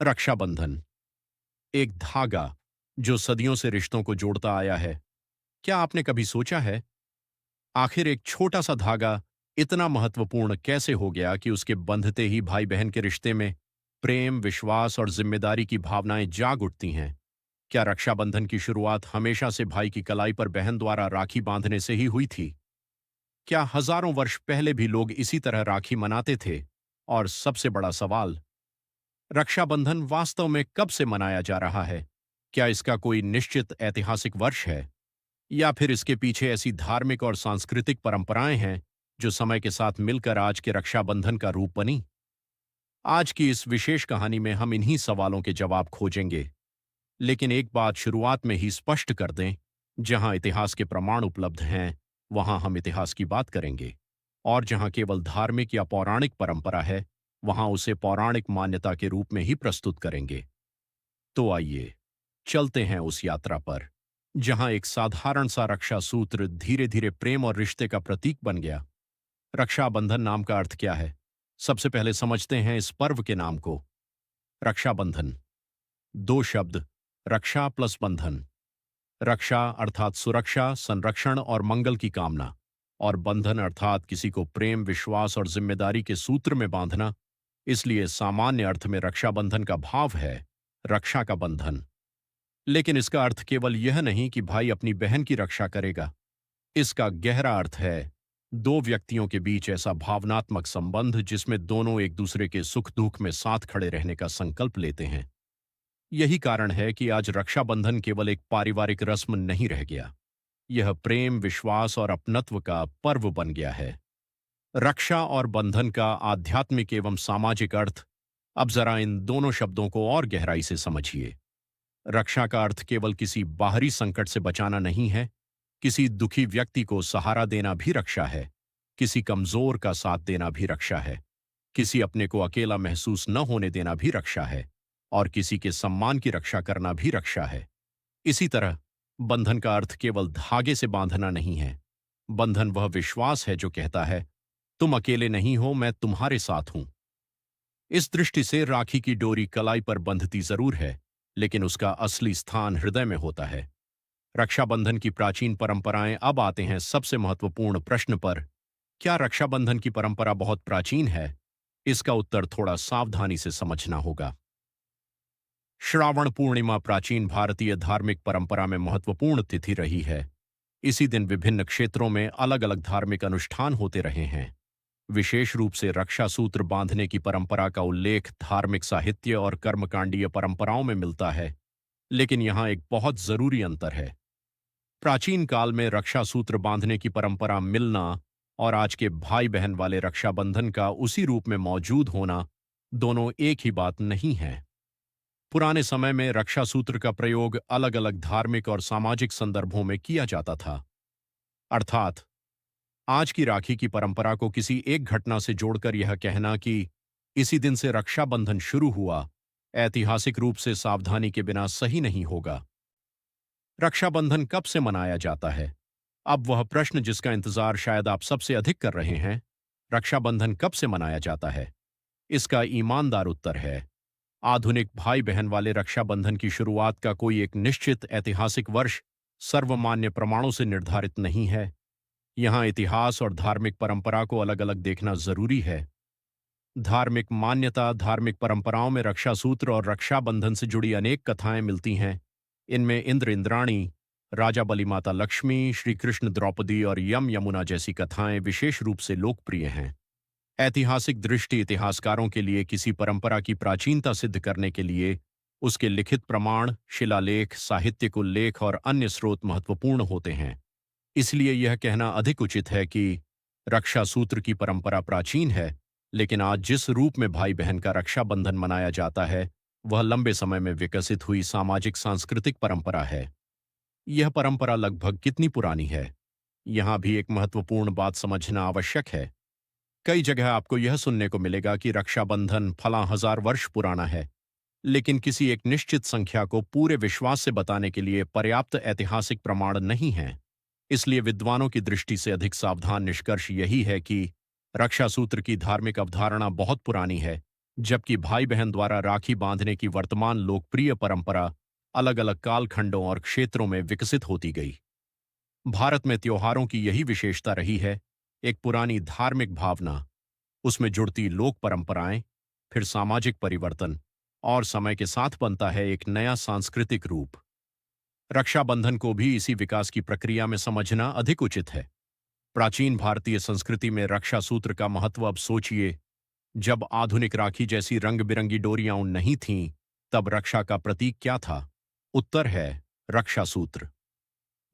रक्षाबंधन एक धागा जो सदियों से रिश्तों को जोड़ता आया है। क्या आपने कभी सोचा है आखिर एक छोटा सा धागा इतना महत्वपूर्ण कैसे हो गया कि उसके बंधते ही भाई बहन के रिश्ते में प्रेम, विश्वास और जिम्मेदारी की भावनाएं जाग उठती हैं? क्या रक्षाबंधन की शुरुआत हमेशा से भाई की कलाई पर बहन द्वारा राखी बांधने से ही हुई थी? क्या हजारों वर्ष पहले भी लोग इसी तरह राखी मनाते थे? और सबसे बड़ा सवाल, रक्षाबंधन वास्तव में कब से मनाया जा रहा है? क्या इसका कोई निश्चित ऐतिहासिक वर्ष है, या फिर इसके पीछे ऐसी धार्मिक और सांस्कृतिक परंपराएं हैं जो समय के साथ मिलकर आज के रक्षाबंधन का रूप बनी? आज की इस विशेष कहानी में हम इन्हीं सवालों के जवाब खोजेंगे। लेकिन एक बात शुरुआत में ही स्पष्ट कर दें, जहां इतिहास के प्रमाण उपलब्ध हैं, वहां हम इतिहास की बात करेंगे, और जहां केवल धार्मिक या पौराणिक परंपरा है, वहां उसे पौराणिक मान्यता के रूप में ही प्रस्तुत करेंगे। तो आइए चलते हैं उस यात्रा पर, जहां एक साधारण सा रक्षा सूत्र धीरे धीरे प्रेम और रिश्ते का प्रतीक बन गया। रक्षाबंधन नाम का अर्थ क्या है? सबसे पहले समझते हैं इस पर्व के नाम को। रक्षाबंधन, दो शब्द, रक्षा प्लस बंधन। रक्षा अर्थात सुरक्षा, संरक्षण और मंगल की कामना, और बंधन अर्थात किसी को प्रेम, विश्वास और जिम्मेदारी के सूत्र में बांधना। इसलिए सामान्य अर्थ में रक्षाबंधन का भाव है रक्षा का बंधन। लेकिन इसका अर्थ केवल यह नहीं कि भाई अपनी बहन की रक्षा करेगा। इसका गहरा अर्थ है दो व्यक्तियों के बीच ऐसा भावनात्मक संबंध जिसमें दोनों एक दूसरे के सुख दुख में साथ खड़े रहने का संकल्प लेते हैं। यही कारण है कि आज रक्षाबंधन केवल एक पारिवारिक रस्म नहीं रह गया। यह प्रेम, विश्वास और अपनत्व का पर्व बन गया है। रक्षा और बंधन का आध्यात्मिक एवं सामाजिक अर्थ, अब जरा इन दोनों शब्दों को और गहराई से समझिए। रक्षा का अर्थ केवल किसी बाहरी संकट से बचाना नहीं है। किसी दुखी व्यक्ति को सहारा देना भी रक्षा है। किसी कमजोर का साथ देना भी रक्षा है। किसी अपने को अकेला महसूस न होने देना भी रक्षा है। और किसी के सम्मान की रक्षा करना भी रक्षा है। इसी तरह बंधन का अर्थ केवल धागे से बांधना नहीं है। बंधन वह विश्वास है जो कहता है, तुम अकेले नहीं हो, मैं तुम्हारे साथ हूं। इस दृष्टि से राखी की डोरी कलाई पर बंधती जरूर है, लेकिन उसका असली स्थान हृदय में होता है। रक्षाबंधन की प्राचीन परंपराएं। अब आते हैं सबसे महत्वपूर्ण प्रश्न पर, क्या रक्षाबंधन की परंपरा बहुत प्राचीन है? इसका उत्तर थोड़ा सावधानी से समझना होगा। श्रावण पूर्णिमा प्राचीन भारतीय धार्मिक परंपरा में महत्वपूर्ण तिथि रही है। इसी दिन विभिन्न क्षेत्रों में अलग अलग धार्मिक अनुष्ठान होते रहे हैं। विशेष रूप से रक्षा सूत्र बांधने की परंपरा का उल्लेख धार्मिक साहित्य और कर्मकांडीय परंपराओं में मिलता है। लेकिन यहाँ एक बहुत जरूरी अंतर है। प्राचीन काल में रक्षा सूत्र बांधने की परंपरा मिलना और आज के भाई बहन वाले रक्षाबंधन का उसी रूप में मौजूद होना, दोनों एक ही बात नहीं है। पुराने समय में रक्षा सूत्र का प्रयोग अलग अलग धार्मिक और सामाजिक संदर्भों में किया जाता था। अर्थात आज की राखी की परंपरा को किसी एक घटना से जोड़कर यह कहना कि इसी दिन से रक्षाबंधन शुरू हुआ, ऐतिहासिक रूप से सावधानी के बिना सही नहीं होगा। रक्षाबंधन कब से मनाया जाता है? अब वह प्रश्न जिसका इंतजार शायद आप सबसे अधिक कर रहे हैं। रक्षाबंधन कब से मनाया जाता है? इसका ईमानदार उत्तर है, आधुनिक भाई बहन वाले रक्षाबंधन की शुरुआत का कोई एक निश्चित ऐतिहासिक वर्ष सर्वमान्य प्रमाणों से निर्धारित नहीं है। यहाँ इतिहास और धार्मिक परंपरा को अलग अलग देखना जरूरी है। धार्मिक मान्यता, धार्मिक परंपराओं में रक्षा सूत्र और रक्षाबंधन से जुड़ी अनेक कथाएं मिलती हैं। इनमें इंद्र इंद्राणी, राजा बलि, माता लक्ष्मी, श्री कृष्ण द्रौपदी और यम यमुना जैसी कथाएं विशेष रूप से लोकप्रिय हैं। ऐतिहासिक दृष्टि इतिहासकारों के लिए किसी परंपरा की प्राचीनता सिद्ध करने के लिए उसके लिखित प्रमाण, शिलालेख, साहित्यिक उल्लेख और अन्य स्रोत महत्वपूर्ण होते हैं। इसलिए यह कहना अधिक उचित है कि रक्षा सूत्र की परंपरा प्राचीन है, लेकिन आज जिस रूप में भाई बहन का रक्षाबंधन मनाया जाता है, वह लंबे समय में विकसित हुई सामाजिक सांस्कृतिक परंपरा है। यह परंपरा लगभग कितनी पुरानी है, यहां भी एक महत्वपूर्ण बात समझना आवश्यक है। कई जगह आपको यह सुनने को मिलेगा कि रक्षाबंधन फलां हजार वर्ष पुराना है, लेकिन किसी एक निश्चित संख्या को पूरे विश्वास से बताने के लिए पर्याप्त ऐतिहासिक प्रमाण नहीं है। इसलिए विद्वानों की दृष्टि से अधिक सावधान निष्कर्ष यही है कि रक्षा सूत्र की धार्मिक अवधारणा बहुत पुरानी है जबकि भाई बहन द्वारा राखी बांधने की वर्तमान लोकप्रिय परंपरा अलग अलग कालखंडों और क्षेत्रों में विकसित होती गई। भारत में त्योहारों की यही विशेषता रही है, एक पुरानी धार्मिक भावना, उसमें जुड़ती लोक परंपराएं, फिर सामाजिक परिवर्तन, और समय के साथ बनता है एक नया सांस्कृतिक रूप। रक्षाबंधन को भी इसी विकास की प्रक्रिया में समझना अधिक उचित है। प्राचीन भारतीय संस्कृति में रक्षा सूत्र का महत्व अब सोचिए। जब आधुनिक राखी जैसी रंग बिरंगी डोरियां नहीं थीं, तब रक्षा का प्रतीक क्या था? उत्तर है रक्षा सूत्र।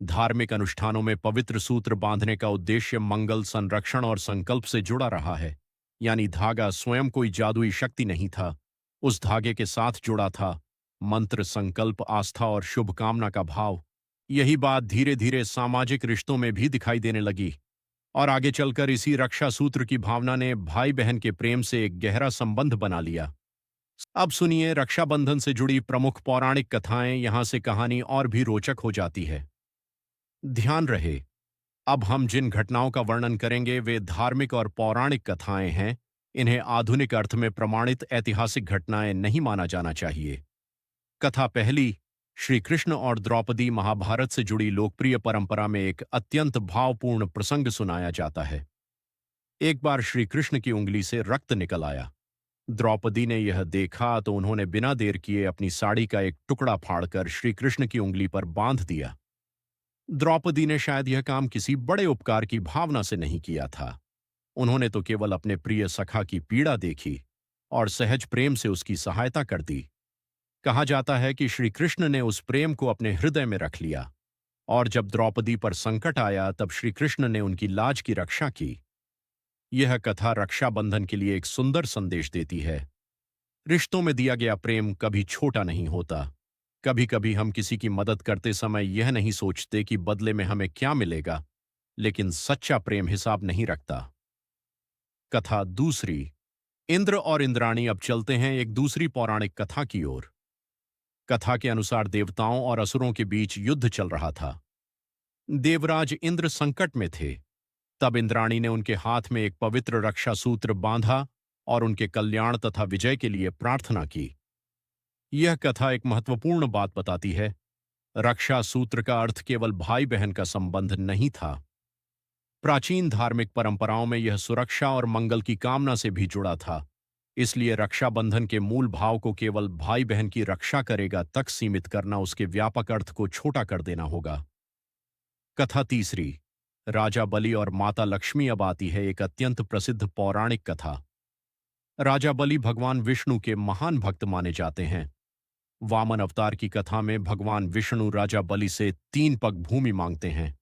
धार्मिक अनुष्ठानों में पवित्र सूत्र बांधने का उद्देश्य मंगल, संरक्षण और संकल्प से जुड़ा रहा है। यानी धागा स्वयं कोई जादुई शक्ति नहीं था, उस धागे के साथ जुड़ा था मंत्र, संकल्प, आस्था और शुभकामना का भाव। यही बात धीरे धीरे सामाजिक रिश्तों में भी दिखाई देने लगी, और आगे चलकर इसी रक्षा सूत्र की भावना ने भाई बहन के प्रेम से एक गहरा संबंध बना लिया। अब सुनिए रक्षाबंधन से जुड़ी प्रमुख पौराणिक कथाएं, यहां से कहानी और भी रोचक हो जाती है। ध्यान रहे, अब हम जिन घटनाओं का वर्णन करेंगे वे धार्मिक और पौराणिक कथाएं हैं। इन्हें आधुनिक अर्थ में प्रमाणित ऐतिहासिक घटनाएं नहीं माना जाना चाहिए। कथा पहली, श्री कृष्ण और द्रौपदी। महाभारत से जुड़ी लोकप्रिय परंपरा में एक अत्यंत भावपूर्ण प्रसंग सुनाया जाता है। एक बार श्री कृष्ण की उंगली से रक्त निकल आया। द्रौपदी ने यह देखा तो उन्होंने बिना देर किए अपनी साड़ी का एक टुकड़ा फाड़कर श्री कृष्ण की उंगली पर बांध दिया। द्रौपदी ने शायद यह काम किसी बड़े उपकार की भावना से नहीं किया था। उन्होंने तो केवल अपने प्रिय सखा की पीड़ा देखी और सहज प्रेम से उसकी सहायता कर दी। कहा जाता है कि श्री कृष्ण ने उस प्रेम को अपने हृदय में रख लिया, और जब द्रौपदी पर संकट आया तब श्री कृष्ण ने उनकी लाज की रक्षा की। यह कथा रक्षाबंधन के लिए एक सुंदर संदेश देती है। रिश्तों में दिया गया प्रेम कभी छोटा नहीं होता। कभी कभी हम किसी की मदद करते समय यह नहीं सोचते कि बदले में हमें क्या मिलेगा, लेकिन सच्चा प्रेम हिसाब नहीं रखता। कथा दूसरी, इंद्र और इंद्राणी। अब चलते हैं एक दूसरी पौराणिक कथा की ओर। कथा के अनुसार देवताओं और असुरों के बीच युद्ध चल रहा था। देवराज इंद्र संकट में थे। तब इंद्राणी ने उनके हाथ में एक पवित्र रक्षा सूत्र बांधा और उनके कल्याण तथा विजय के लिए प्रार्थना की। यह कथा एक महत्वपूर्ण बात बताती है। रक्षा सूत्र का अर्थ केवल भाई बहन का संबंध नहीं था। प्राचीन धार्मिक परंपराओं में यह सुरक्षा और मंगल की कामना से भी जुड़ा था। इसलिए रक्षाबंधन के मूल भाव को केवल भाई बहन की रक्षा करेगा तक सीमित करना उसके व्यापक अर्थ को छोटा कर देना होगा। कथा तीसरी, राजा बलि और माता लक्ष्मी। अब आती है एक अत्यंत प्रसिद्ध पौराणिक कथा। राजा बलि भगवान विष्णु के महान भक्त माने जाते हैं। वामन अवतार की कथा में भगवान विष्णु राजा बलि से 3 पग भूमि मांगते हैं।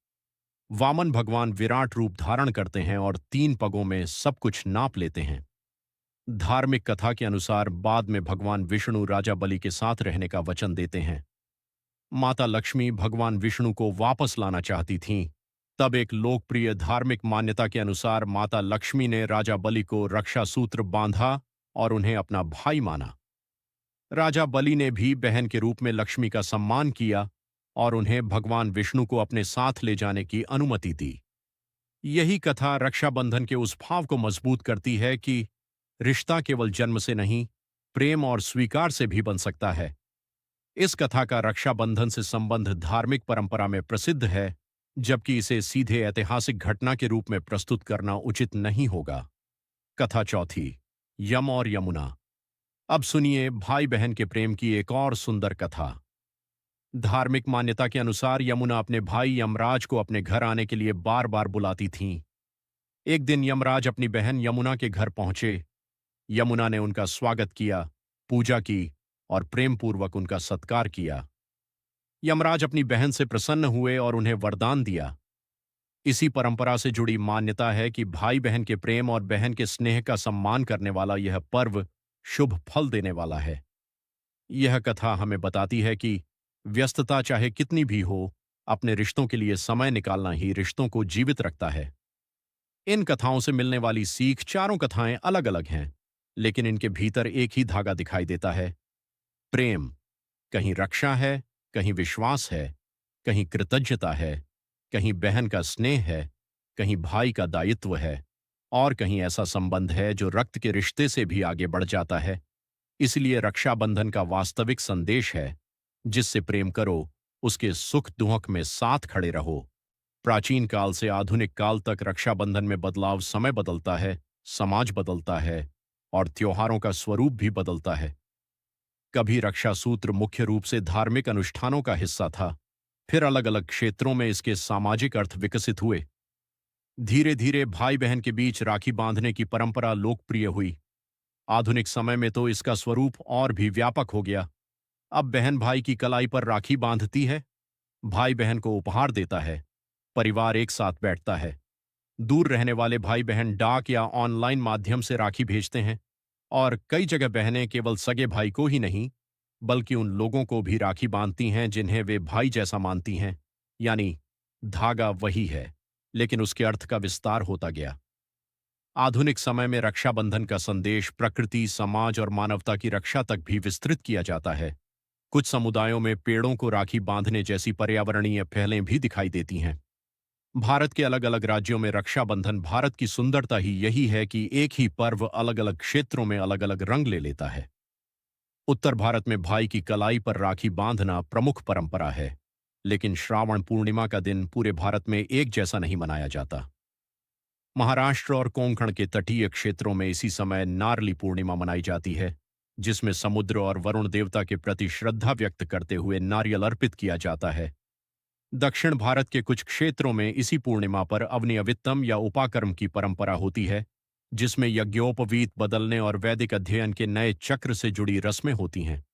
वामन भगवान विराट रूप धारण करते हैं और 3 पगों में सब कुछ नाप लेते हैं। धार्मिक कथा के अनुसार बाद में भगवान विष्णु राजा बलि के साथ रहने का वचन देते हैं। माता लक्ष्मी भगवान विष्णु को वापस लाना चाहती थीं। तब एक लोकप्रिय धार्मिक मान्यता के अनुसार माता लक्ष्मी ने राजा बलि को रक्षा सूत्र बांधा और उन्हें अपना भाई माना। राजा बलि ने भी बहन के रूप में लक्ष्मी का सम्मान किया और उन्हें भगवान विष्णु को अपने साथ ले जाने की अनुमति दी। यही कथा रक्षाबंधन के उस भाव को मजबूत करती है कि रिश्ता केवल जन्म से नहीं, प्रेम और स्वीकार से भी बन सकता है। इस कथा का रक्षाबंधन से संबंध धार्मिक परंपरा में प्रसिद्ध है, जबकि इसे सीधे ऐतिहासिक घटना के रूप में प्रस्तुत करना उचित नहीं होगा। कथा चौथी, यम और यमुना। अब सुनिए भाई बहन के प्रेम की एक और सुंदर कथा। धार्मिक मान्यता के अनुसार यमुना अपने भाई यमराज को अपने घर आने के लिए बार बार बुलाती थीं। एक दिन यमराज अपनी बहन यमुना के घर पहुंचे। यमुना ने उनका स्वागत किया, पूजा की और प्रेम पूर्वक उनका सत्कार किया। यमराज अपनी बहन से प्रसन्न हुए और उन्हें वरदान दिया। इसी परंपरा से जुड़ी मान्यता है कि भाई बहन के प्रेम और बहन के स्नेह का सम्मान करने वाला यह पर्व शुभ फल देने वाला है। यह कथा हमें बताती है कि व्यस्तता चाहे कितनी भी हो, अपने रिश्तों के लिए समय निकालना ही रिश्तों को जीवित रखता है। इन कथाओं से मिलने वाली सीख, चारों कथाएं अलग अलग हैं, लेकिन इनके भीतर एक ही धागा दिखाई देता है, प्रेम। कहीं रक्षा है, कहीं विश्वास है, कहीं कृतज्ञता है, कहीं बहन का स्नेह है, कहीं भाई का दायित्व है। और कहीं ऐसा संबंध है जो रक्त के रिश्ते से भी आगे बढ़ जाता है। इसलिए रक्षाबंधन का वास्तविक संदेश है, जिससे प्रेम करो, उसके सुख दुख में साथ खड़े रहो। प्राचीन काल से आधुनिक काल तक रक्षाबंधन में बदलाव समय बदलता है, समाज बदलता है और त्योहारों का स्वरूप भी बदलता है। कभी रक्षा सूत्र मुख्य रूप से धार्मिक अनुष्ठानों का हिस्सा था, फिर अलग अलग क्षेत्रों में इसके सामाजिक अर्थ विकसित हुए। धीरे धीरे भाई बहन के बीच राखी बांधने की परंपरा लोकप्रिय हुई। आधुनिक समय में तो इसका स्वरूप और भी व्यापक हो गया। अब बहन भाई की कलाई पर राखी बांधती है, भाई बहन को उपहार देता है, परिवार एक साथ बैठता है। दूर रहने वाले भाई बहन डाक या ऑनलाइन माध्यम से राखी भेजते हैं और कई जगह बहनें केवल सगे भाई को ही नहीं, बल्कि उन लोगों को भी राखी बांधती हैं जिन्हें वे भाई जैसा मानती हैं। यानी धागा वही है, लेकिन उसके अर्थ का विस्तार होता गया। आधुनिक समय में रक्षाबंधन का संदेश प्रकृति, समाज और मानवता की रक्षा तक भी विस्तृत किया जाता है। कुछ समुदायों में पेड़ों को राखी बांधने जैसी पर्यावरणीय पहलें भी दिखाई देती हैं। भारत के अलग अलग राज्यों में रक्षाबंधन भारत की सुंदरता ही यही है कि एक ही पर्व अलग अलग क्षेत्रों में अलग अलग रंग ले लेता है। उत्तर भारत में भाई की कलाई पर राखी बांधना प्रमुख परंपरा है, लेकिन श्रावण पूर्णिमा का दिन पूरे भारत में एक जैसा नहीं मनाया जाता। महाराष्ट्र और कोंकण के तटीय क्षेत्रों में इसी समय नारली पूर्णिमा मनाई जाती है, जिसमें समुद्र और वरुण देवता के प्रति श्रद्धा व्यक्त करते हुए नारियल अर्पित किया जाता है। दक्षिण भारत के कुछ क्षेत्रों में इसी पूर्णिमा पर अवनि अवित्तम या उपाकर्म की परंपरा होती है, जिसमें यज्ञोपवीत बदलने और वैदिक अध्ययन के नए चक्र से जुड़ी रस्में होती हैं।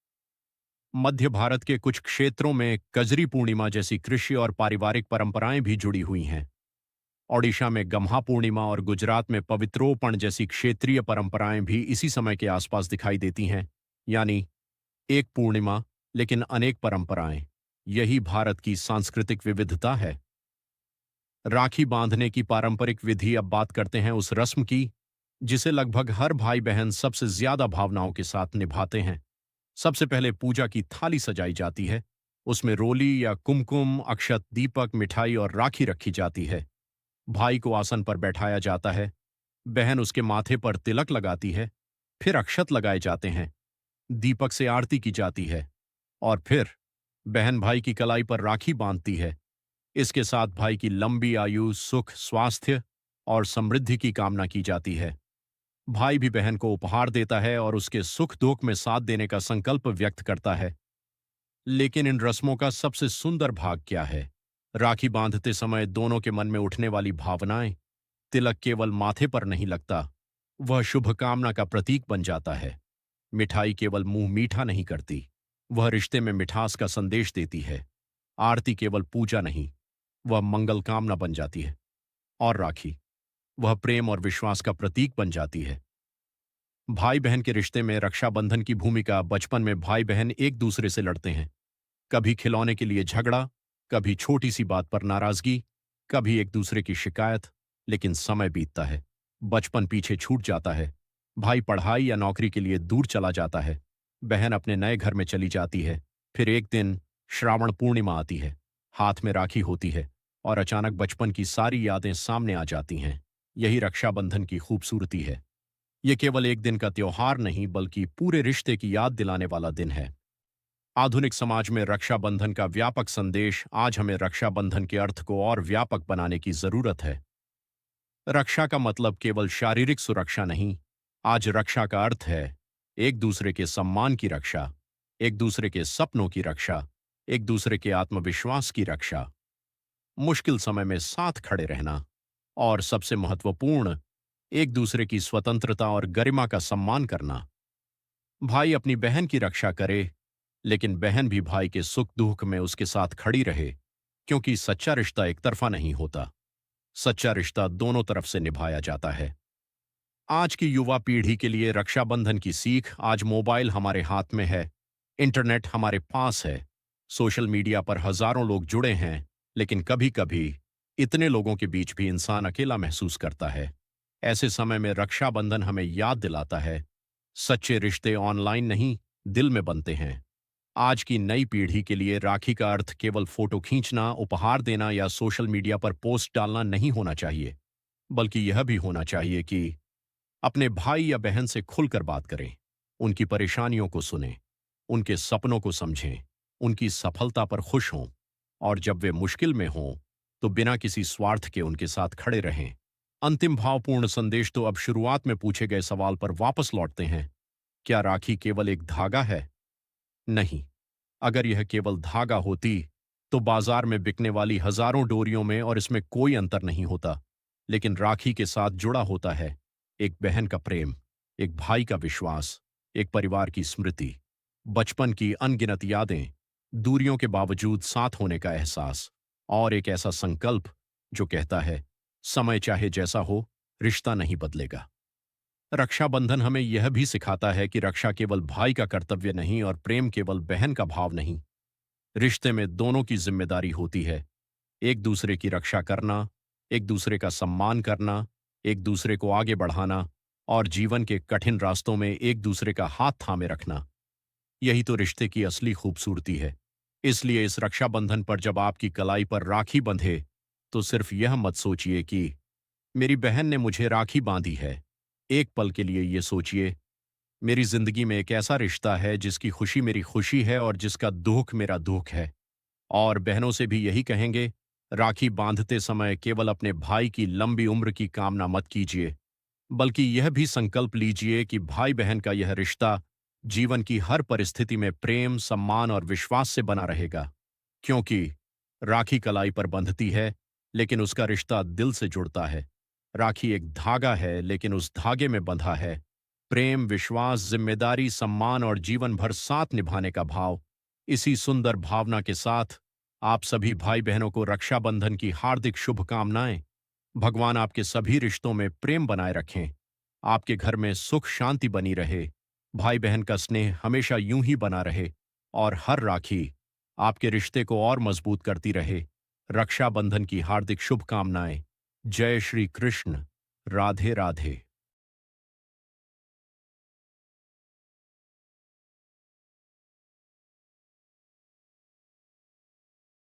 मध्य भारत के कुछ क्षेत्रों में कजरी पूर्णिमा जैसी कृषि और पारिवारिक परंपराएं भी जुड़ी हुई हैं। ओडिशा में गम्हा पूर्णिमा और गुजरात में पवित्रोपण जैसी क्षेत्रीय परंपराएं भी इसी समय के आसपास दिखाई देती हैं। यानी एक पूर्णिमा, लेकिन अनेक परंपराएं। यही भारत की सांस्कृतिक विविधता है। राखी बांधने की पारंपरिक विधि। अब बात करते हैं उस रस्म की जिसे लगभग हर भाई बहन सबसे ज्यादा भावनाओं के साथ निभाते हैं। सबसे पहले पूजा की थाली सजाई जाती है। उसमें रोली या कुमकुम, अक्षत, दीपक, मिठाई और राखी रखी जाती है। भाई को आसन पर बैठाया जाता है। बहन उसके माथे पर तिलक लगाती है। फिर अक्षत लगाए जाते हैं। दीपक से आरती की जाती है और फिर बहन भाई की कलाई पर राखी बांधती है। इसके साथ भाई की लंबी आयु, सुख, स्वास्थ्य और समृद्धि की कामना की जाती है। भाई भी बहन को उपहार देता है और उसके सुख दुख में साथ देने का संकल्प व्यक्त करता है। लेकिन इन रस्मों का सबसे सुंदर भाग क्या है? राखी बांधते समय दोनों के मन में उठने वाली भावनाएं। तिलक केवल माथे पर नहीं लगता, वह शुभकामना का प्रतीक बन जाता है। मिठाई केवल मुंह मीठा नहीं करती, वह रिश्ते में मिठास का संदेश देती है। आरती केवल पूजा नहीं, वह मंगल कामना बन जाती है। और राखी, वह प्रेम और विश्वास का प्रतीक बन जाती है। भाई बहन के रिश्ते में रक्षाबंधन की भूमिका। बचपन में भाई बहन एक दूसरे से लड़ते हैं। कभी खिलौने के लिए झगड़ा, कभी छोटी सी बात पर नाराजगी, कभी एक दूसरे की शिकायत। लेकिन समय बीतता है, बचपन पीछे छूट जाता है। भाई पढ़ाई या नौकरी के लिए दूर चला जाता है। बहन अपने नए घर में चली जाती है। फिर एक दिन श्रावण पूर्णिमा आती है, हाथ में राखी होती है और अचानक बचपन की सारी यादें सामने आ जाती हैं। यही रक्षाबंधन की खूबसूरती है। ये केवल एक दिन का त्योहार नहीं, बल्कि पूरे रिश्ते की याद दिलाने वाला दिन है। आधुनिक समाज में रक्षाबंधन का व्यापक संदेश। आज हमें रक्षाबंधन के अर्थ को और व्यापक बनाने की जरूरत है। रक्षा का मतलब केवल शारीरिक सुरक्षा नहीं। आज रक्षा का अर्थ है एक दूसरे के सम्मान की रक्षा, एक दूसरे के सपनों की रक्षा, एक दूसरे के आत्मविश्वास की रक्षा, मुश्किल समय में साथ खड़े रहना और सबसे महत्वपूर्ण, एक दूसरे की स्वतंत्रता और गरिमा का सम्मान करना। भाई अपनी बहन की रक्षा करे, लेकिन बहन भी भाई के सुख दुख में उसके साथ खड़ी रहे, क्योंकि सच्चा रिश्ता एक तरफा नहीं होता। सच्चा रिश्ता दोनों तरफ से निभाया जाता है। आज की युवा पीढ़ी के लिए रक्षाबंधन की सीख। आज मोबाइल हमारे हाथ में है, इंटरनेट हमारे पास है, सोशल मीडिया पर हजारों लोग जुड़े हैं, लेकिन कभी कभी इतने लोगों के बीच भी इंसान अकेला महसूस करता है। ऐसे समय में रक्षाबंधन हमें याद दिलाता है, सच्चे रिश्ते ऑनलाइन नहीं, दिल में बनते हैं। आज की नई पीढ़ी के लिए राखी का अर्थ केवल फोटो खींचना, उपहार देना या सोशल मीडिया पर पोस्ट डालना नहीं होना चाहिए। बल्कि यह भी होना चाहिए कि अपने भाई या बहन से खुलकर बात करें, उनकी परेशानियों को सुनें, उनके सपनों को समझें, उनकी सफलता पर खुश हों, और जब वे मुश्किल में हों, तो बिना किसी स्वार्थ के उनके साथ खड़े रहें। अंतिम भावपूर्ण संदेश तो अब शुरुआत में पूछे गए सवाल पर वापस लौटते हैं। क्या राखी केवल एक धागा है? नहीं। अगर यह केवल धागा होती, तो बाजार में बिकने वाली हजारों डोरियों में और इसमें कोई अंतर नहीं होता। लेकिन राखी के साथ जुड़ा होता है एक बहन का प्रेम, एक भाई का विश्वास, एक परिवार की स्मृति, बचपन की अनगिनत यादें, दूरियों के बावजूद साथ होने का एहसास, और एक ऐसा संकल्प जो कहता है, समय चाहे जैसा हो, रिश्ता नहीं बदलेगा। रक्षाबंधन हमें यह भी सिखाता है कि रक्षा केवल भाई का कर्तव्य नहीं और प्रेम केवल बहन का भाव नहीं। रिश्ते में दोनों की जिम्मेदारी होती है, एक दूसरे की रक्षा करना, एक दूसरे का सम्मान करना, एक दूसरे को आगे बढ़ाना, और जीवन के कठिन रास्तों में एक दूसरे का हाथ थामे रखना। यही तो रिश्ते की असली खूबसूरती है। इसलिए इस रक्षाबंधन पर जब आपकी कलाई पर राखी बंधे, तो सिर्फ यह मत सोचिए कि मेरी बहन ने मुझे राखी बांधी है। एक पल के लिए ये सोचिए, मेरी जिंदगी में एक ऐसा रिश्ता है जिसकी खुशी मेरी खुशी है और जिसका दुख मेरा दुख है। और बहनों से भी यही कहेंगे, राखी बांधते समय केवल अपने भाई की लंबी उम्र की कामना मत कीजिए, बल्कि यह भी संकल्प लीजिए कि भाई बहन का यह रिश्ता जीवन की हर परिस्थिति में प्रेम, सम्मान और विश्वास से बना रहेगा। क्योंकि राखी कलाई पर बंधती है, लेकिन उसका रिश्ता दिल से जुड़ता है। राखी एक धागा है, लेकिन उस धागे में बंधा है प्रेम, विश्वास, जिम्मेदारी, सम्मान और जीवन भर साथ निभाने का भाव। इसी सुंदर भावना के साथ आप सभी भाई बहनों को रक्षाबंधन की हार्दिक शुभकामनाएं। भगवान आपके सभी रिश्तों में प्रेम बनाए रखें, आपके घर में सुख शांति बनी रहे, भाई बहन का स्नेह हमेशा यूं ही बना रहे, और हर राखी आपके रिश्ते को और मजबूत करती रहे। रक्षाबंधन की हार्दिक शुभकामनाएं। जय श्री कृष्ण। राधे राधे।